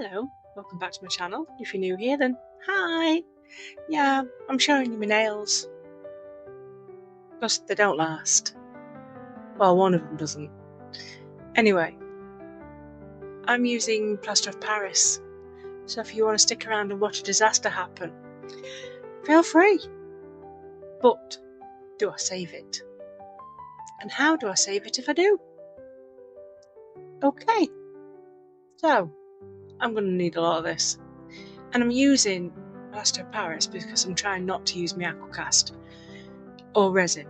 Hello, welcome back to my channel. If you're new here then hi. Yeah, I'm showing you my nails because they don't last. Well, one of them doesn't. Anyway, I'm using Plaster of Paris, so if you want to stick around and watch a disaster happen, feel free. But do I save it? And how do I save it if I do? Okay, so I'm going to need a lot of this. And I'm using Plaster of Paris because I'm trying not to use my aquacast or resin.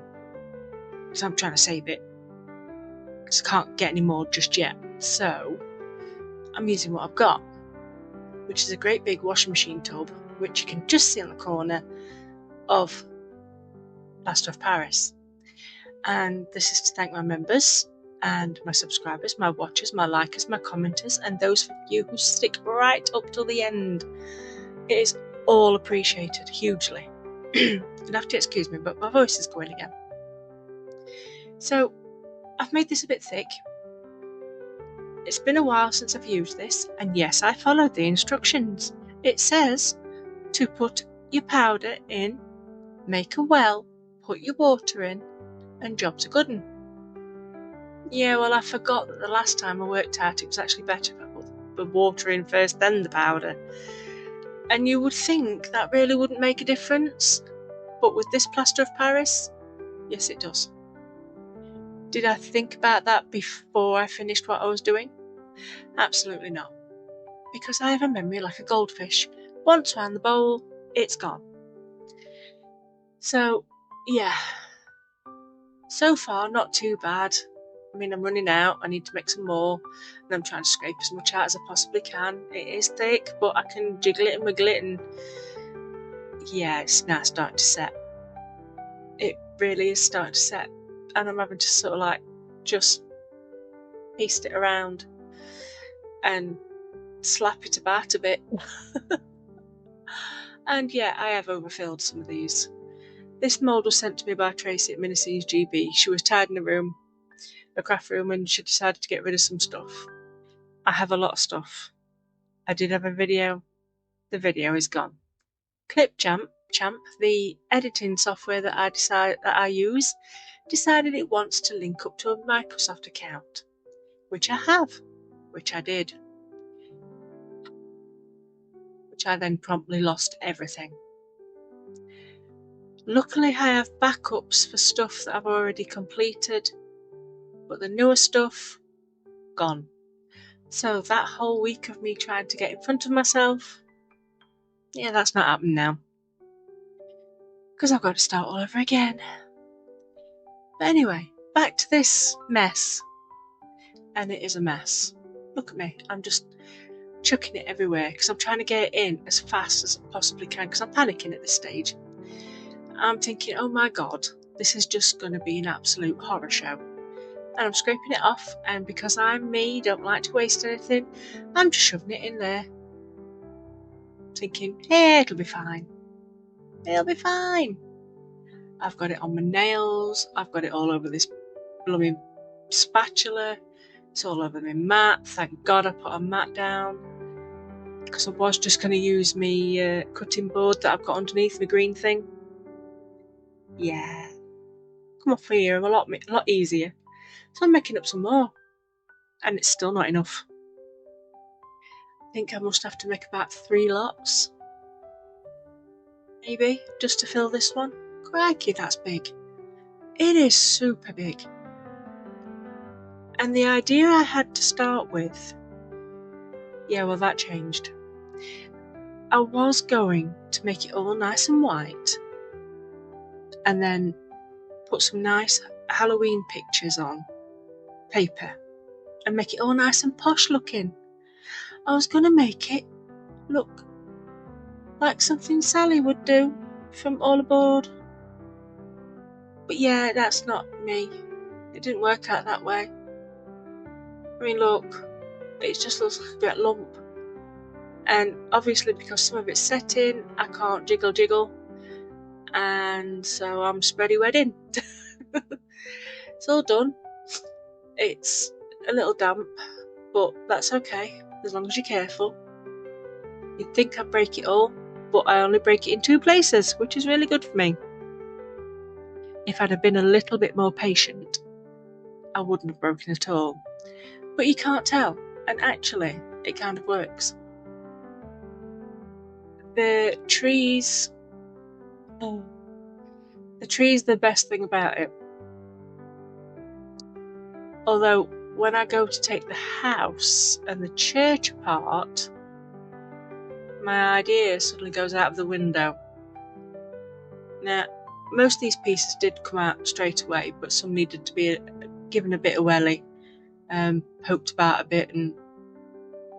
So I'm trying to save it. Because I can't get any more just yet. So I'm using what I've got, which is a great big washing machine tub, which you can just see on the corner of Plaster of Paris. And this is to thank my members and my subscribers, my watchers, my likers, my commenters, and those of you who stick right up till the end. It is all appreciated hugely. You'll have to excuse me, but my voice is going again. So I've made this a bit thick. It's been a while since I've used this, and yes, I followed the instructions. It says to put your powder in, make a well, put your water in, and job's a good un. Yeah, well, I forgot that the last time I worked out it was actually better if I put the water in first, then the powder. And you would think that really wouldn't make a difference, but with this Plaster of Paris, yes it does. Did I think about that before I finished what I was doing? Absolutely not. Because I have a memory like a goldfish. Once around the bowl, it's gone. So, yeah. So far, not too bad. I mean, I'm running out. I need to make some more. And I'm trying to scrape as much out as I possibly can. It is thick, but I can jiggle it and wiggle it. And yeah, it's now starting to set. It really is starting to set. And I'm having to sort of like just paste it around and slap it about a bit. And yeah, I have overfilled some of these. This mould was sent to me by Tracy at Minnesing's GB. She was tidying a craft room, and she decided to get rid of some stuff. I have a lot of stuff. I did have a video. The video is gone. Clipchamp, the editing software that I use, decided it wants to link up to a Microsoft account, which I have, which I did, which I then promptly lost everything. Luckily, I have backups for stuff that I've already completed, but the newer stuff, gone. So that whole week of me trying to get in front of myself, yeah, that's not happening now. Because I've got to start all over again. But anyway, back to this mess. And it is a mess. Look at me, I'm just chucking it everywhere because I'm trying to get it in as fast as I possibly can because I'm panicking at this stage. I'm thinking, oh my god, this is just going to be an absolute horror show. And I'm scraping it off, and because I'm me, don't like to waste anything, I'm just shoving it in there. Thinking, hey, it'll be fine. It'll be fine. I've got it on my nails, I've got it all over this blooming spatula, it's all over my mat. Thank God I put a mat down, because I was just going to use my cutting board that I've got underneath my green thing. Yeah, come off here, I'm a lot easier. So I'm making up some more, and it's still not enough. I think I must have to make about 3 lots, maybe, just to fill this one. Crikey, that's big. It is super big. And the idea I had to start with, yeah, well, that changed. I was going to make it all nice and white, and then put some nice Halloween pictures on paper and make it all nice and posh looking. I was going to make it look like something Sally would do from All Aboard. But yeah, that's not me. It didn't work out that way. I mean, look, it just looks like a bit lump. And obviously because some of it's set in, I can't jiggle. And so I'm spready wedding. It's all done. It's a little damp, but that's okay, as long as you're careful. You'd think I'd break it all, but I only break it in 2 places, which is really good for me. If I'd have been a little bit more patient, I wouldn't have broken it all. But you can't tell, and actually, it kind of works. The trees, the best thing about it. Although, when I go to take the house and the church apart, my idea suddenly goes out of the window. Now, most of these pieces did come out straight away, but some needed to be given a bit of welly, poked about a bit, and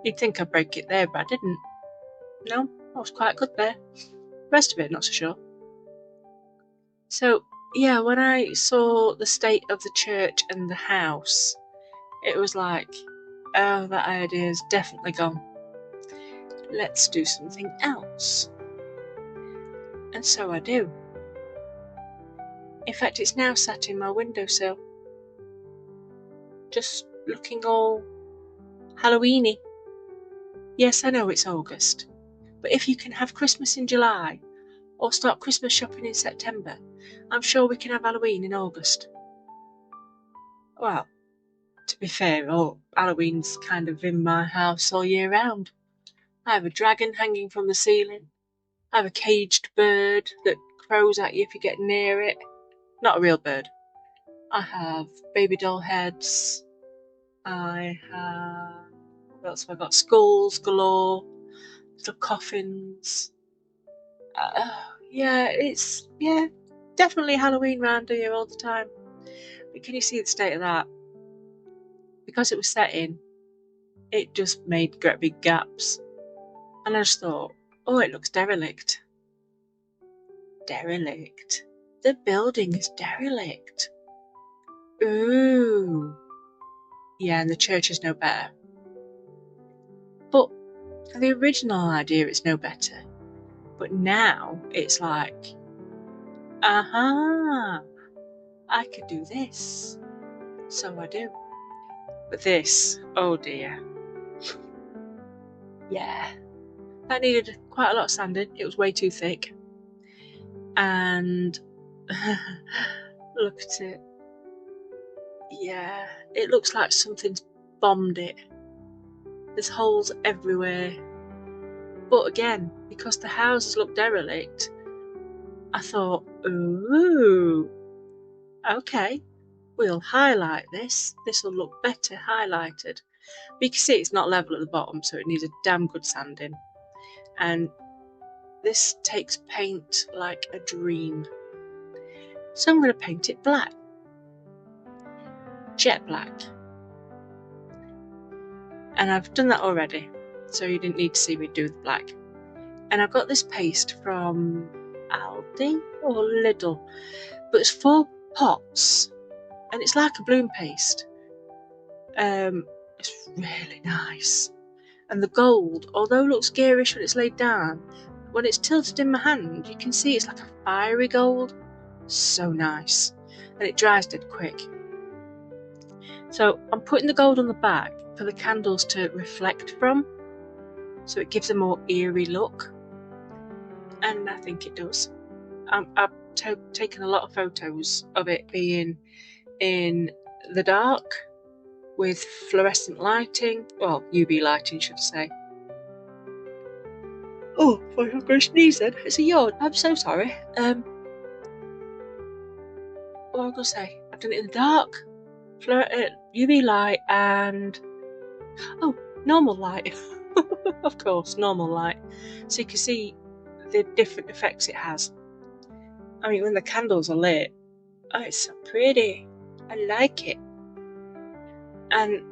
you'd think I'd break it there, but I didn't. No, I was quite good there. The rest of it, not so sure. So, yeah, when I saw the state of the church and the house, it was like, oh, that idea's definitely gone. Let's do something else. And so I do. In fact, it's now sat in my windowsill, just looking all Halloweeny. Yes, I know it's August, but if you can have Christmas in July, or start Christmas shopping in September, I'm sure we can have Halloween in August. Well, to be fair, Halloween's kind of in my house all year round. I have a dragon hanging from the ceiling. I have a caged bird that crows at you if you get near it. Not a real bird. I have baby doll heads. I have... what else have I got? Skulls galore. Little coffins. It's definitely Halloween round here all the time. But can you see the state of that? Because it was set in, it just made great big gaps. And I just thought, oh, it looks derelict. Derelict. The building is derelict. Ooh. Yeah, and the church is no better. But the original idea is no better. But now it's like, aha, I could do this. So I do. But this, oh dear. Yeah. That needed quite a lot of sanding. It was way too thick. And look at it. Yeah, it looks like something's bombed it. There's holes everywhere. But again, because the houses look derelict, I thought, ooh, okay, we'll highlight this. This will look better highlighted. But you can see it's not level at the bottom, so it needs a damn good sanding. And this takes paint like a dream. So I'm going to paint it black. Jet black. And I've done that already, so you didn't need to see me do the black. And I've got this paste from Aldi or Lidl, but it's 4 pots, and it's like a bloom paste. It's really nice. And the gold, although it looks garish when it's laid down, when it's tilted in my hand, you can see it's like a fiery gold. So nice. And it dries dead quick. So I'm putting the gold on the back for the candles to reflect from, so it gives a more eerie look. And I think it does. I've taken a lot of photos of it being in the dark with fluorescent lighting, well, UV lighting should I say. Oh, I'm going to sneeze then. It's a yawn. I'm so sorry. What am I going to say? I've done it in the dark, UV light, and normal light. Of course, normal light. So you can see the different effects it has. I mean, when the candles are lit, oh, it's so pretty. I like it. And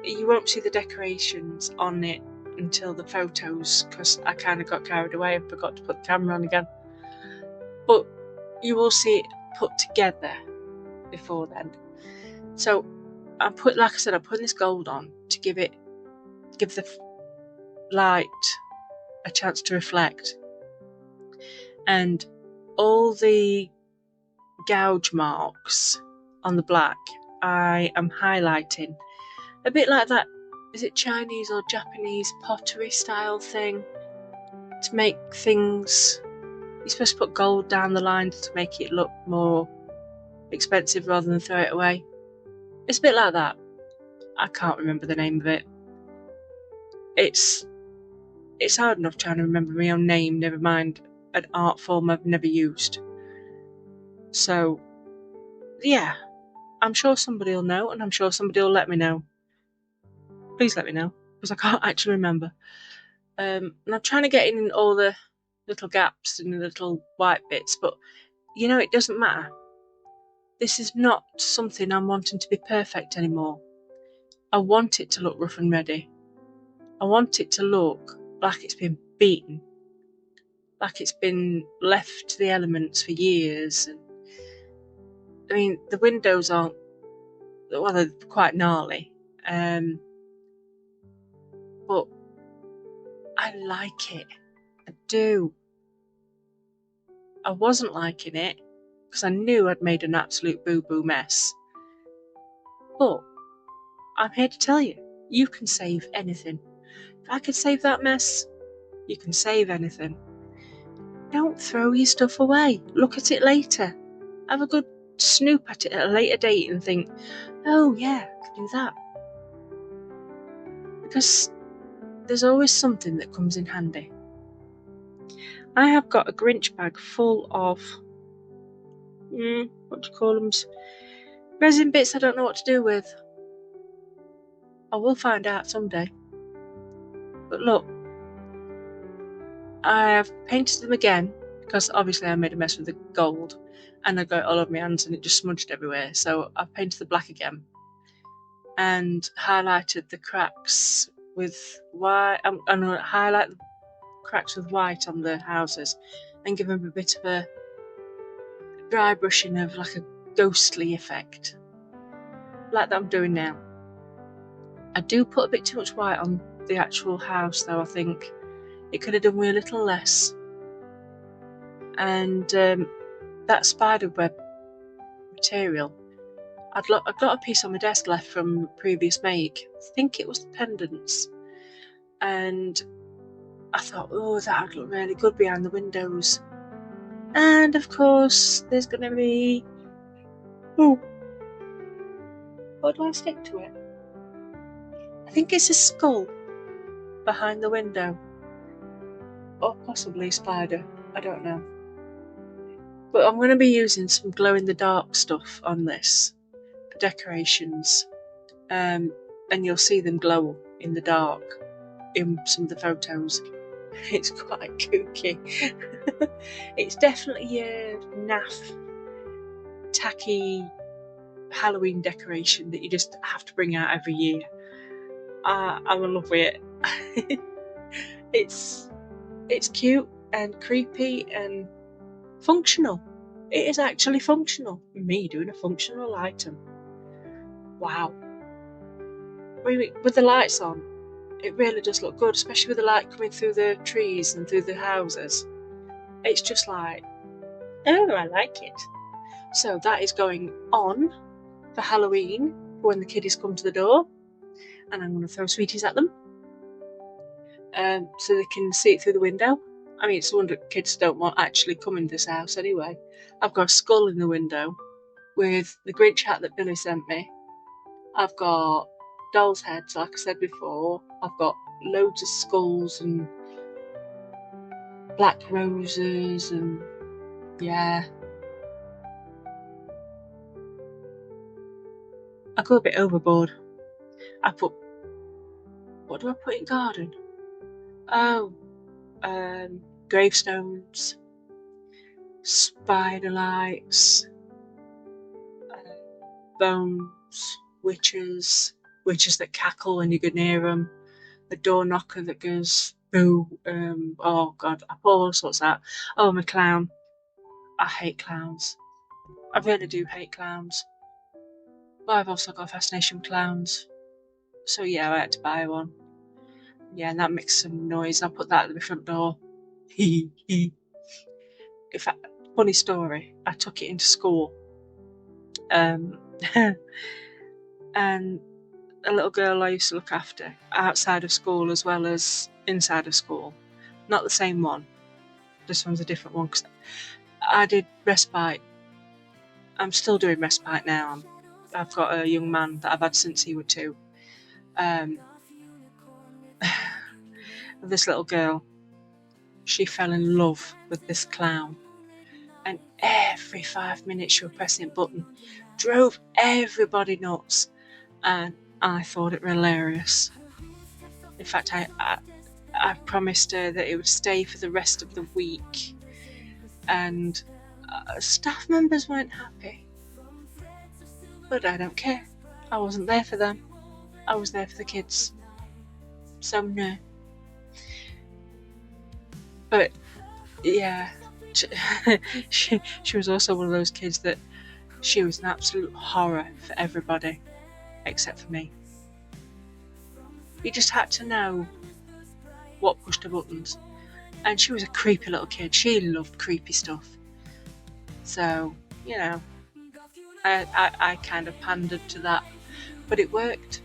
you won't see the decorations on it until the photos, because I kind of got carried away and forgot to put the camera on again. But you will see it put together before then. So like I said, I'm putting this gold on to give the light a chance to reflect. And all the gouge marks on the black, I am highlighting a bit like that. Is it Chinese or Japanese pottery style thing to make things. You're supposed to put gold down the line to make it look more expensive rather than throw it away. It's a bit like that. I can't remember the name of it. It's hard enough trying to remember my own name, never mind an art form I've never used. So, yeah, I'm sure somebody will know, and I'm sure somebody will let me know. Please let me know, because I can't actually remember. And I'm trying to get in all the little gaps and the little white bits, but it doesn't matter. This is not something I'm wanting to be perfect anymore. I want it to look rough and ready. I want it to look like it's been beaten, like it's been left to the elements for years. And I mean, the windows aren't, well, they're quite gnarly, but I like it. I do. I wasn't liking it because I knew I'd made an absolute boo-boo mess. But I'm here to tell you, you can save anything. If I could save that mess, you can save anything. Don't throw your stuff away. Look at it later. Have a good snoop at it at a later date and think, oh yeah, I can do that. Because there's always something that comes in handy. I have got a Grinch bag full of, what do you call them? Resin bits I don't know what to do with. I will find out someday. But look, I have painted them again because obviously I made a mess with the gold and I got it all over my hands and it just smudged everywhere. So I've painted the black again and highlighted the cracks with white. I'm going to highlight the cracks with white on the houses and give them a bit of a dry brushing of like a ghostly effect, like that I'm doing now. I do put a bit too much white on the actual house though. I think it could have done with a little less. And that spiderweb material, I've got a piece on my desk left from previous make. I think it was the pendants, and I thought, oh, that would look really good behind the windows. And of course, there's going to be, what do I stick to it? I think it's a skull behind the window, or possibly a spider. I don't know. But I'm going to be using some glow-in-the-dark stuff on this for decorations, and you'll see them glow in the dark in some of the photos. It's quite kooky. It's definitely a naff, tacky Halloween decoration that you just have to bring out every year. I'm in love with it. It's cute and creepy and functional. It is actually functional. Me doing a functional item. Wow. With the lights on, it really does look good, especially with the light coming through the trees and through the houses. It's just like, oh, I like it. So that is going on for Halloween when the kiddies come to the door, and I'm going to throw sweeties at them so they can see it through the window. I mean, it's a wonder kids don't want actually come into this house anyway. I've got a skull in the window with the Grinch hat that Billy sent me. I've got doll's heads, like I said before. I've got loads of skulls and black roses and yeah. I go a bit overboard. What do I put in garden? Oh, gravestones, spider lights, bones, witches that cackle when you go near them, a door knocker that goes boo. Oh god, I put all sorts out. Oh, I'm a clown. I hate clowns. I really do hate clowns. But I've also got a fascination with clowns. So yeah, I had to buy one. Yeah, and that makes some noise. I'll put that at the front door. In fact, funny story. I took it into school. And a little girl I used to look after outside of school as well as inside of school Not the same one. This one's a different one because I did respite. I'm still doing respite now. I've got a young man that I've had since he was 2. This little girl, she fell in love with this clown, and every 5 minutes she was pressing a button, drove everybody nuts, and I thought it hilarious. In fact, I promised her that it would stay for the rest of the week, and staff members weren't happy, but I don't care. I wasn't there for them. I was there for the kids. So no. But yeah, she was also one of those kids that she was an absolute horror for everybody except for me. You just had to know what pushed her buttons. And she was a creepy little kid. She loved creepy stuff. So, you know, I kind of pandered to that, but it worked.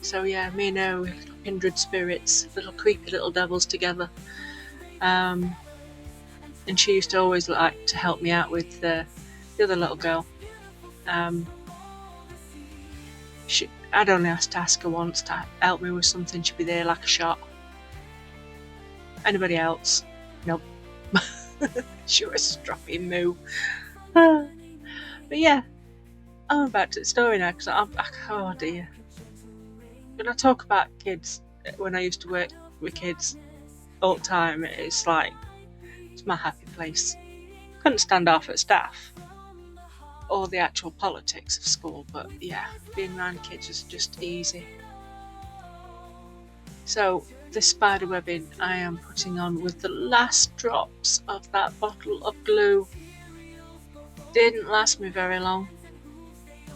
So yeah, me and her, little kindred spirits, little creepy little devils together. And she used to always like to help me out with the other little girl. I'd only have to ask her once to help me with something. She'd be there like a shot. Anybody else? Nope. She was a stroppy moo. But yeah, I'm back to the story now because oh dear. When I talk about kids, when I used to work with kids all the time, it's like, it's my happy place. Couldn't stand off at staff or the actual politics of school, but yeah, being around kids was just easy. So this spider webbing I am putting on with the last drops of that bottle of glue. Didn't last me very long.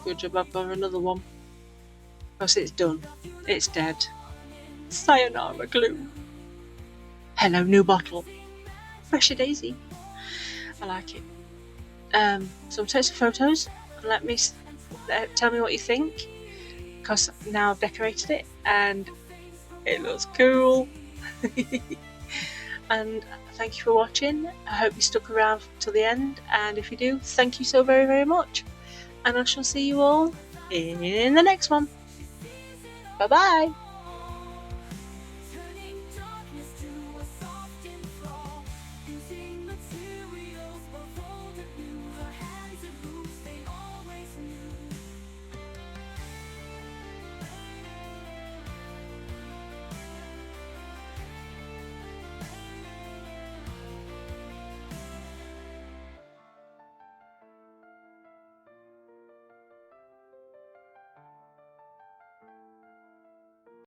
Good job I've got another one. Because it's done. It's dead. Sayonara glue. Hello, new bottle. Fresher daisy. I like it. So take some photos and let me tell me what you think, because now I've decorated it and it looks cool. And thank you for watching. I hope you stuck around till the end, and if you do, thank you so very, very much, and I shall see you all in the next one. Bye bye.